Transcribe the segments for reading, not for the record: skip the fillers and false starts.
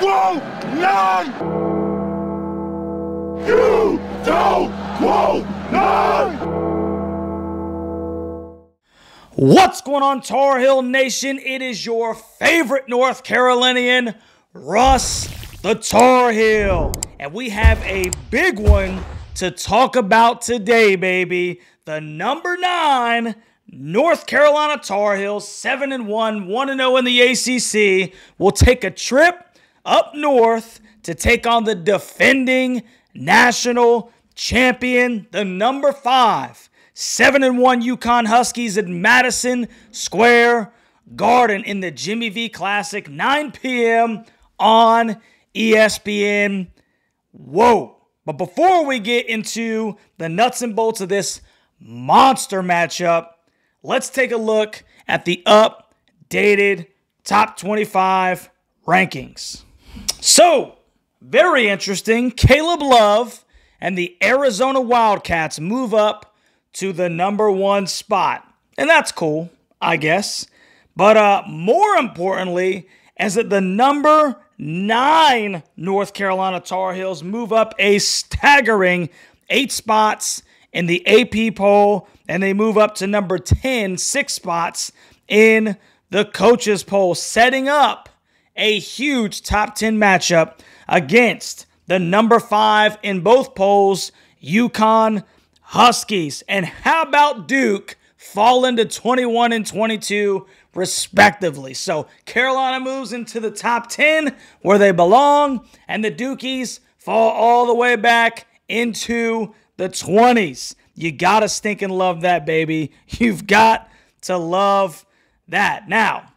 won't lie! You don't won't lie! What's going on, Tar Heel Nation? It is your favorite North Carolinian, Russ the Tar Heel. And we have a big one to talk about today, baby. The number 9 North Carolina Tar Heels, 7-1, 1-0 in the ACC, will take a trip up north to take on the defending national champion, the number 5, 7-1 UCONN Huskies at Madison Square Garden in the Jimmy V Classic, 9 p.m. on ESPN. Whoa. But before we get into the nuts and bolts of this monster matchup, let's take a look at the updated top 25 rankings. So, very interesting. Caleb Love and the Arizona Wildcats move up to the number 1 spot. And that's cool, I guess. But more importantly, as the number 9 North Carolina Tar Heels move up a staggering 8 spots in the AP poll, and they move up to number 10, 6 spots in the coaches poll, setting up a huge top 10 matchup against the number 5 in both polls, UConn Huskies. And how about Duke falling to 21 and 22 respectively? So Carolina moves into the top 10 where they belong, and the Dukies fall all the way back into the 20s. You gotta stinking love that, baby. You've got to love that. Now,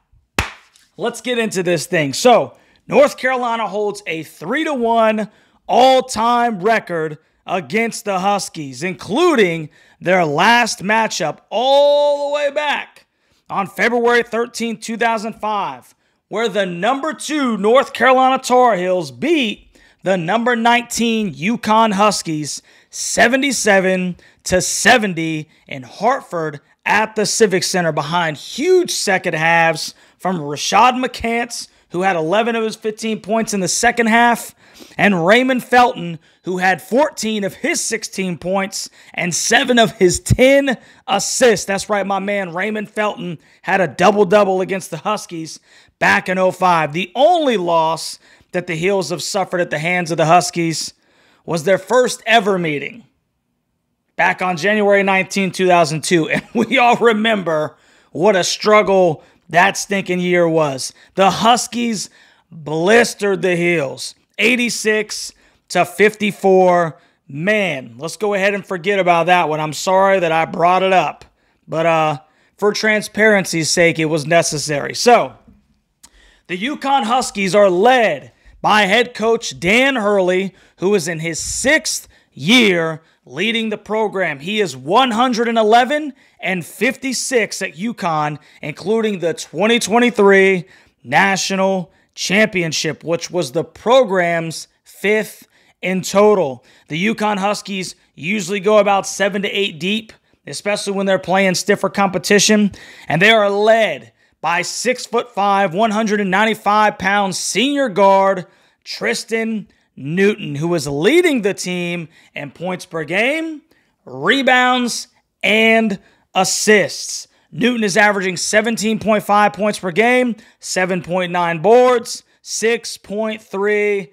let's get into this thing. So, North Carolina holds a 3-1 all-time record against the Huskies, including their last matchup all the way back on February 13, 2005, where the number 2 North Carolina Tar Heels beat the number 19 UConn Huskies 77-70 in Hartford at the Civic Center behind huge second halves from Rashad McCants, who had 11 of his 15 points in the second half, and Raymond Felton, who had 14 of his 16 points and 7 of his 10 assists. That's right, my man Raymond Felton had a double-double against the Huskies back in 2005. The only loss that the Heels have suffered at the hands of the Huskies was their first ever meeting back on January 19, 2002. And we all remember what a struggle that stinking year was. The Huskies blistered the Heels, 86-54. Man, let's go ahead and forget about that one. I'm sorry that I brought it up, but for transparency's sake, it was necessary. So, the UConn Huskies are led by head coach Dan Hurley, who is in his 6th year leading the program. He is 111-56 at UConn, including the 2023 National Championship, which was the program's 5th in total. The UConn Huskies usually go about 7 to 8 deep, especially when they're playing stiffer competition, and they are led by 6'5", 195-pound senior guard Tristan Newton, who is leading the team in points per game, rebounds, and assists. Newton is averaging 17.5 points per game, 7.9 boards, 6.3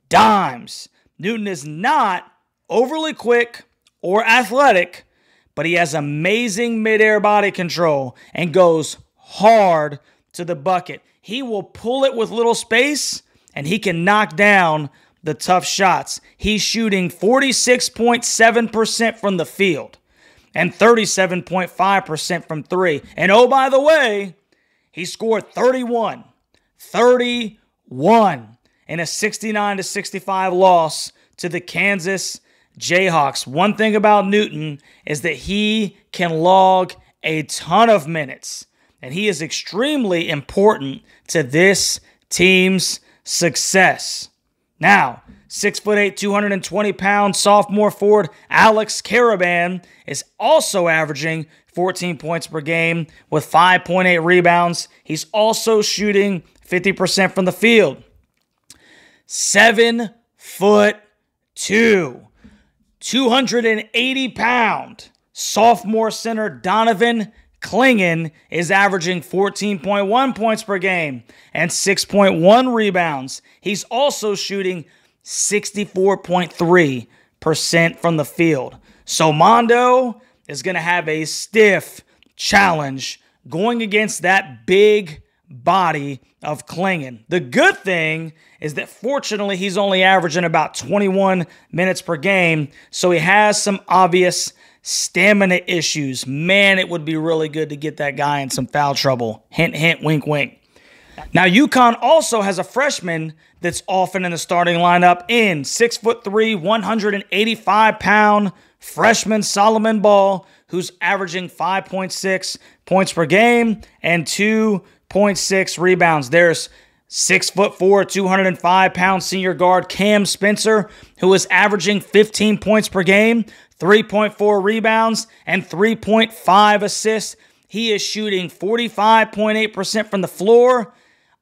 dimes. Newton is not overly quick or athletic, but he has amazing mid-air body control and goes hard to the bucket. He will pull it with little space, and he can knock down the tough shots. He's shooting 46.7% from the field and 37.5% from 3. And oh, by the way, he scored 31 in a 69-65 loss to the Kansas Jayhawks. One thing about Newton is that he can log a ton of minutes, and he is extremely important to this team's success. Now, 6'8", 220-pound sophomore forward Alex Caravan is also averaging 14 points per game with 5.8 rebounds. He's also shooting 50% from the field. 7'2", 280-pound sophomore center Donovan Clingan is averaging 14.1 points per game and 6.1 rebounds. He's also shooting 64.3% from the field. So Mondo is going to have a stiff challenge going against that big body of Clingan. The good thing is that fortunately he's only averaging about 21 minutes per game, so he has some obvious stamina issues. Man, it would be really good to get that guy in some foul trouble. Hint, hint, wink, wink. Now, UConn also has a freshman that's often in the starting lineup in 6'3", 185-pound freshman Solomon Ball, who's averaging 5.6 points per game and 2.6 rebounds. There's 6'4", 205-pound senior guard Cam Spencer, who is averaging 15 points per game, 3.4 rebounds, and 3.5 assists. He is shooting 45.8% from the floor,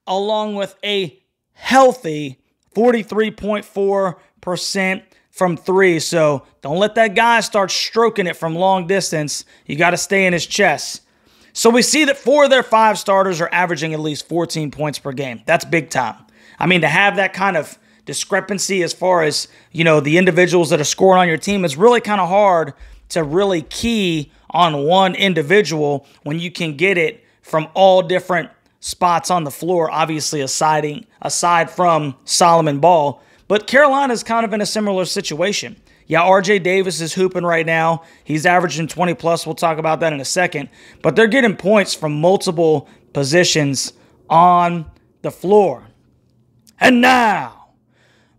along with a healthy 43.4% from three. So don't let that guy start stroking it from long distance. You got to stay in his chest. So we see that 4 of their 5 starters are averaging at least 14 points per game. That's big time. I mean, to have that kind of discrepancy as far as, the individuals that are scoring on your team, is really kind of hard to really key on one individual when you can get it from all different spots on the floor, obviously aside from Solomon Ball. But Carolina's kind of in a similar situation. Yeah, RJ Davis is hooping right now. He's averaging 20+. We'll talk about that in a second. But they're getting points from multiple positions on the floor. And now,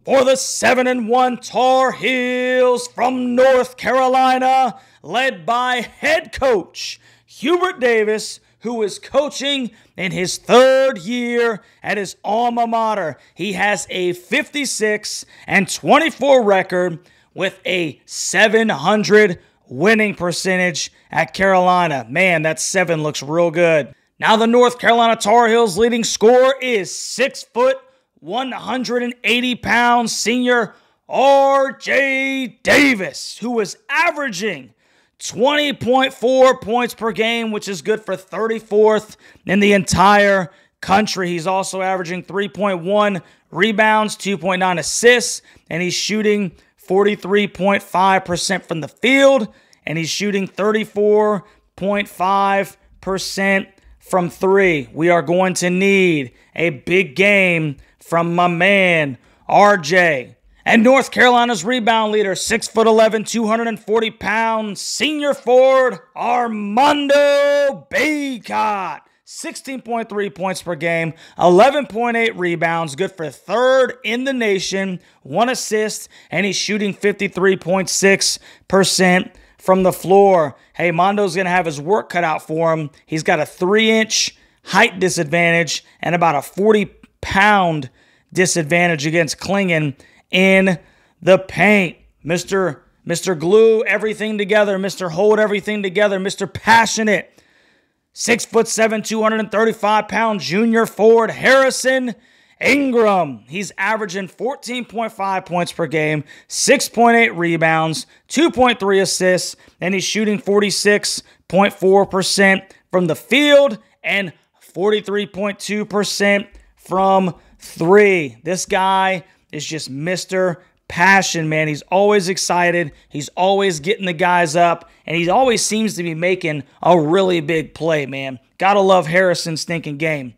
for the 7-1 Tar Heels from North Carolina, led by head coach Hubert Davis, who is coaching in his 3rd year at his alma mater. He has a 56-24 record with a 700 winning percentage at Carolina. Man, that 7 looks real good. Now the North Carolina Tar Heels leading scorer is 6', 180-pound senior RJ Davis, who is averaging 20.4 points per game, which is good for 34th in the entire country. He's also averaging 3.1 rebounds, 2.9 assists, and he's shooting 43.5% from the field, and he's shooting 34.5% from three. We are going to need a big game from my man, RJ. And North Carolina's rebound leader, 6'11", 240-pound senior forward, Armando Bott. 16.3 points per game, 11.8 rebounds, good for 3rd in the nation, 1 assist, and he's shooting 53.6% from the floor. Hey, Mondo's going to have his work cut out for him. He's got a 3-inch height disadvantage and about a 40-pound disadvantage against Clingan in the paint. Mr. Glue everything together, Mr. Hold everything together, Mr. Passionate. 6'7", 235-pound junior forward Harrison Ingram. He's averaging 14.5 points per game, 6.8 rebounds, 2.3 assists, and he's shooting 46.4% from the field and 43.2% from three. This guy is just Mr. Passion, man. He's always excited. He's always getting the guys up, and he always seems to be making a really big play, man. Gotta love Harrison's stinking game.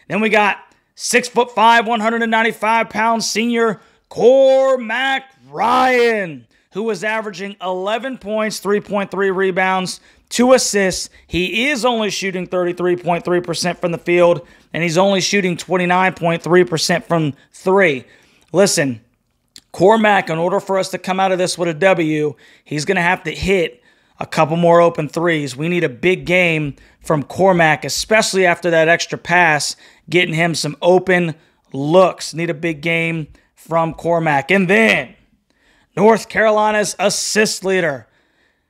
Then we got 6'5", 195-pound senior Cormac Ryan, who was averaging 11 points, 3.3 rebounds, 2 assists. He is only shooting 33.3% from the field, and he's only shooting 29.3% from three. Listen, Cormac, in order for us to come out of this with a W, he's going to have to hit a couple more open threes. We need a big game from Cormac, especially after that extra pass, getting him some open looks. Need a big game from Cormac. And then North Carolina's assist leader,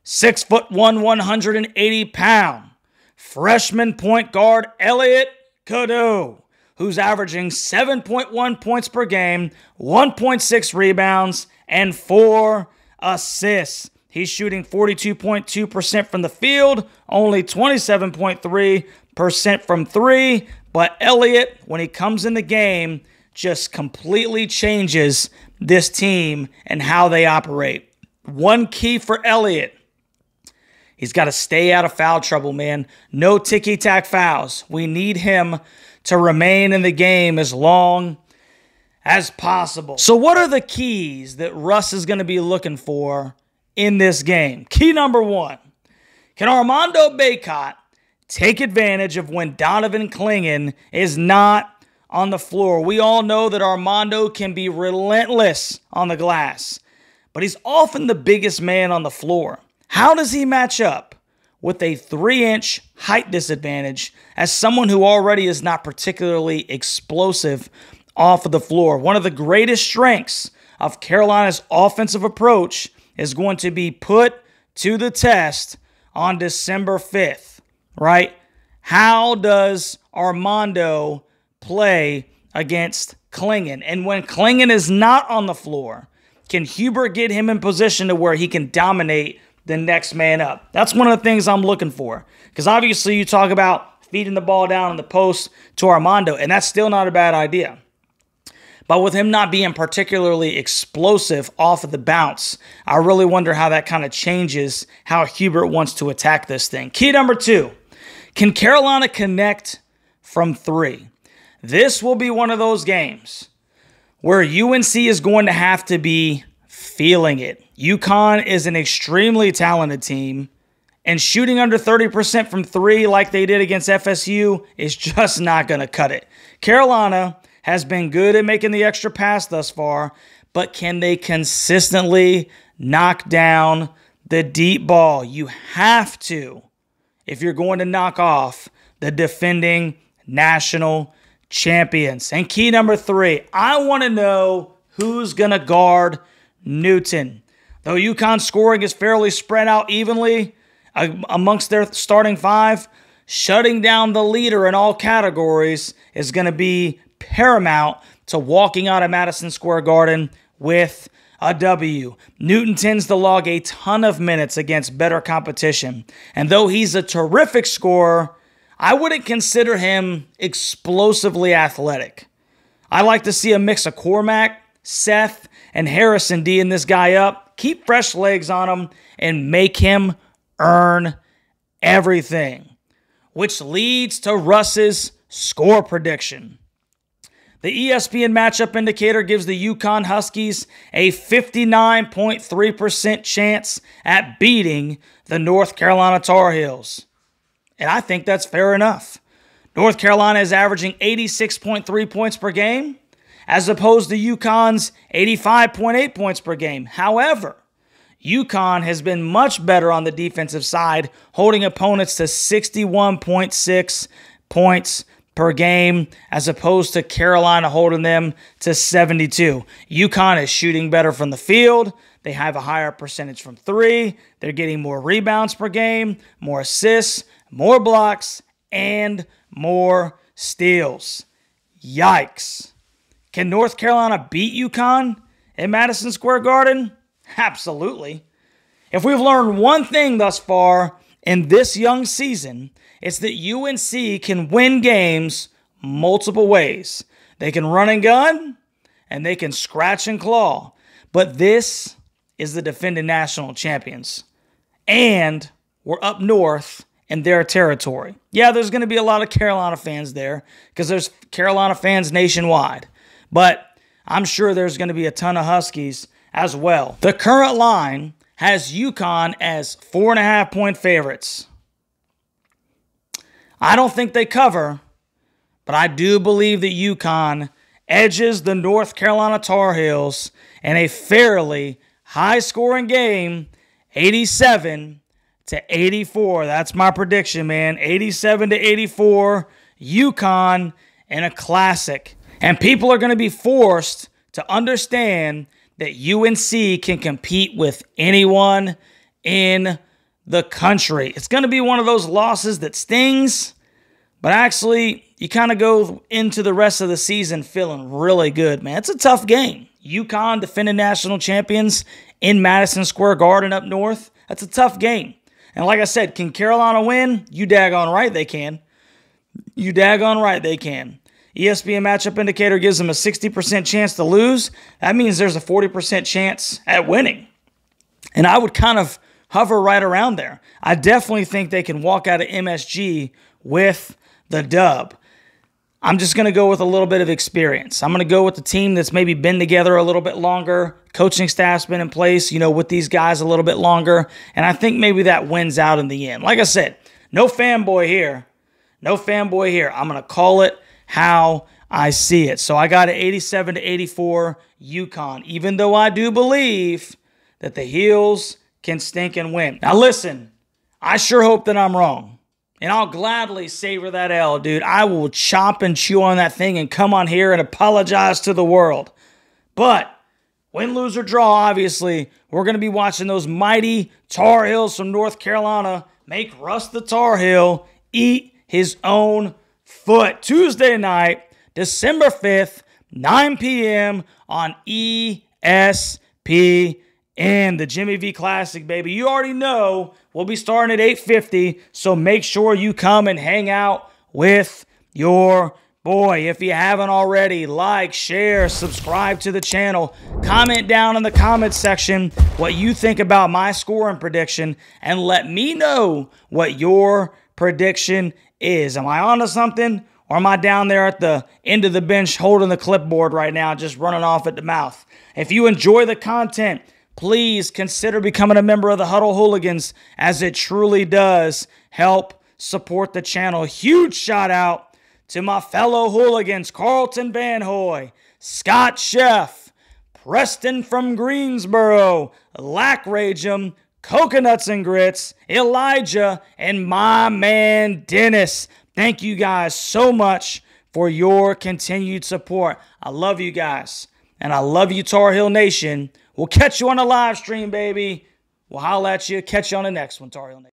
6'1", 180-pound freshman point guard Elliot Kadoo, who's averaging 7.1 points per game, 1.6 rebounds, and 4 assists. He's shooting 42.2% from the field, only 27.3% from three. But Elliot, when he comes in the game, just completely changes this team and how they operate. One key for Elliot, he's got to stay out of foul trouble, man. No ticky-tack fouls. We need him to remain in the game as long as possible. So what are the keys that Russ is going to be looking for in this game? Key number one, can Armando Bott take advantage of when Donovan Clingan is not on the floor? We all know that Armando can be relentless on the glass, but he's often the biggest man on the floor. How does he match up with a 3-inch height disadvantage as someone who already is not particularly explosive off of the floor? One of the greatest strengths of Carolina's offensive approach is going to be put to the test on December 5th, right? How does Armando play against Clingan? And when Clingan is not on the floor, can Hubert get him in position to where he can dominate the next man up? That's one of the things I'm looking for. Because obviously you talk about feeding the ball down in the post to Armando, and that's still not a bad idea. But with him not being particularly explosive off of the bounce, I really wonder how that kind of changes how Hubert wants to attack this thing. Key number two, can Carolina connect from three? This will be one of those games where UNC is going to have to be feeling it. UConn is an extremely talented team, and shooting under 30% from three like they did against FSU is just not going to cut it. Carolina has been good at making the extra pass thus far, but can they consistently knock down the deep ball? You have to if you're going to knock off the defending national champions. And key number three, I want to know who's going to guard Newton. Though UConn's scoring is fairly spread out evenly amongst their starting five, shutting down the leader in all categories is going to be paramount to walking out of Madison Square Garden with a W. Newton tends to log a ton of minutes against better competition, and though he's a terrific scorer, I wouldn't consider him explosively athletic. I like to see a mix of Cormac, Seth, and Harrison D'ing this guy up, keep fresh legs on him, and make him earn everything, which leads to Russ's score prediction. The ESPN matchup indicator gives the UCONN Huskies a 59.3% chance at beating the North Carolina Tar Heels. And I think that's fair enough. North Carolina is averaging 86.3 points per game, as opposed to UConn's 85.8 points per game. However, UConn has been much better on the defensive side, holding opponents to 61.6 points per game, as opposed to Carolina holding them to 72. UConn is shooting better from the field. They have a higher percentage from three. They're getting more rebounds per game, more assists, more blocks, and more steals. Yikes. Can North Carolina beat UConn in Madison Square Garden? Absolutely. If we've learned one thing thus far in this young season, it's that UNC can win games multiple ways. They can run and gun, and they can scratch and claw. But this is the defending national champions. And we're up north in their territory. Yeah, there's going to be a lot of Carolina fans there because there's Carolina fans nationwide. But I'm sure there's going to be a ton of Huskies as well. The current line has UConn as 4.5-point favorites. I don't think they cover, but I do believe that UConn edges the North Carolina Tar Heels in a fairly high-scoring game, 87-84. That's my prediction, man. 87-84, UConn in a classic. And people are going to be forced to understand that UNC can compete with anyone in the country. It's going to be one of those losses that stings, But actually, you kind of go into the rest of the season feeling really good, man. It's a tough game. UConn defending national champions in Madison Square Garden up north. That's a tough game. And like I said, can Carolina win? You daggone right they can. You daggone right they can. ESPN matchup indicator gives them a 60% chance to lose. That means there's a 40% chance at winning. And I would kind of hover right around there. I definitely think they can walk out of MSG with the dub. I'm just going to go with a little bit of experience. I'm going to go with the team that's maybe been together a little bit longer. Coaching staff's been in place, with these guys a little bit longer. And I think maybe that wins out in the end. Like I said, no fanboy here. No fanboy here. I'm going to call it how I see it. So I got an 87-84 UConn, even though I do believe that the Heels can stink and win. Now listen, I sure hope that I'm wrong. And I'll gladly savor that L, dude. I will chop and chew on that thing and come on here and apologize to the world. But win, lose, or draw, obviously, we're going to be watching those mighty Tar Heels from North Carolina make Russ the Tar Heel eat his own foot. Tuesday night, December 5th, 9 p.m. on ESPN. And the Jimmy V Classic, baby. You already know we'll be starting at 8:50, so make sure you come and hang out with your boy. If you haven't already, like, share, subscribe to the channel. Comment down in the comments section what you think about my scoring prediction, and let me know what your prediction is. Am I onto something, or am I down there at the end of the bench holding the clipboard right now, just running off at the mouth? If you enjoy the content, please consider becoming a member of the Huddle Hooligans, as it truly does help support the channel. Huge shout out to my fellow hooligans, Carlton Van Hoy, Scott Sheff, Preston from Greensboro, Lack Ragem, Coconuts and Grits, Elijah, and my man Dennis. Thank you guys so much for your continued support. I love you guys, and I love you, Tar Heel Nation. We'll catch you on the live stream, baby. We'll holla at you. Catch you on the next one, Tar Heel Nation.